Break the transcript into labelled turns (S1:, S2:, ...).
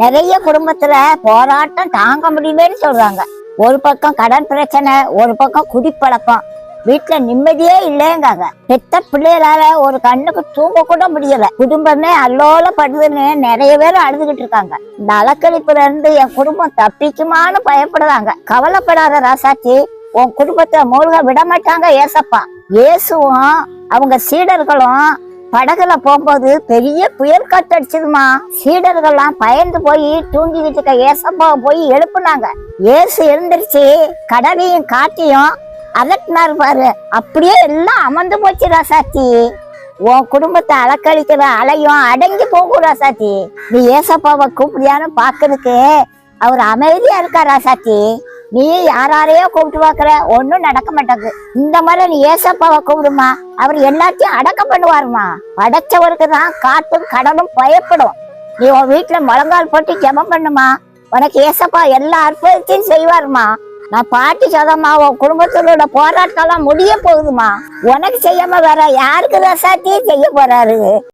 S1: நிறைய குடும்பத்துல போராட்டம் தாங்க முடியலன்னு சொல்றாங்க. ஒரு பக்கம் கடன் பிரச்சனை, ஒரு பக்கம் குடிப்பழக்கம், வீட்டுல நிம்மதியே இல்லைங்காங்க. பெத்த பிள்ளைகளால ஒரு கண்ணுக்கு தூங்க கூட முடியல, குடும்பமே அல்லோல படுதுன்னு நிறைய பேர் அழுதுகிட்டு இருக்காங்க. இந்த அலக்கழிப்புல இருந்து என் குடும்பம் தப்பிக்குமான்னு பயப்படுறாங்க. கவலைப்படாத ராசாச்சி, உன் குடும்பத்தை மூழ்க விட மாட்டாங்க ஏசப்பா. இயேசுவும் அவங்க சீடர்களும் படகுல போகும்போது பெரிய புயல் காத்து அடிச்சதுமா. சீடர்கள்லாம் பயந்து போய் தூங்கிக்கிட்டு இருக்க ஏசப்பாவை போய் எழுப்புனாங்க. ஏசு எழுந்திருச்சு கடலையும் காட்டியும் அதட்டினாரு பாரு. அப்படியே எல்லாம் அமர்ந்து போச்சு ராசாச்சி. உன் குடும்பத்தை அலக்கழிக்கிற அலையும் அடங்கி போகும் ராசாச்சி. நீ ஏசப்பாவை கூப்பிடியான்னு பாக்குறதுக்கு அவர் அமைதியா இருக்கா ராசாச்சி. நீ யாரையோ கூப்பிட்டு பாக்குற, ஒன்னும் நடக்க மாட்டேங்குது. இந்த மாதிரி நீ ஏசப்பாவை கூப்பிடுமா, அவர் எல்லாத்தையும் அடக்கம் பண்ணுவாருமா. படைச்சவருக்கு தான் காட்டும் கடலும் பயப்படும். நீ உன் வீட்டுல முழங்கால் போட்டு ஜெபம் பண்ணுமா, உனக்கு ஏசப்பா எல்லா அற்புதத்தையும் செய்வாருமா. நான் பாட்டி சொதமா, உன் குடும்பத்தோட போராட்டம் எல்லாம் முடிய போகுதுமா. உனக்கு செய்யாம வேற யாருக்கு ரசாத்தியும் செய்ய போறாரு?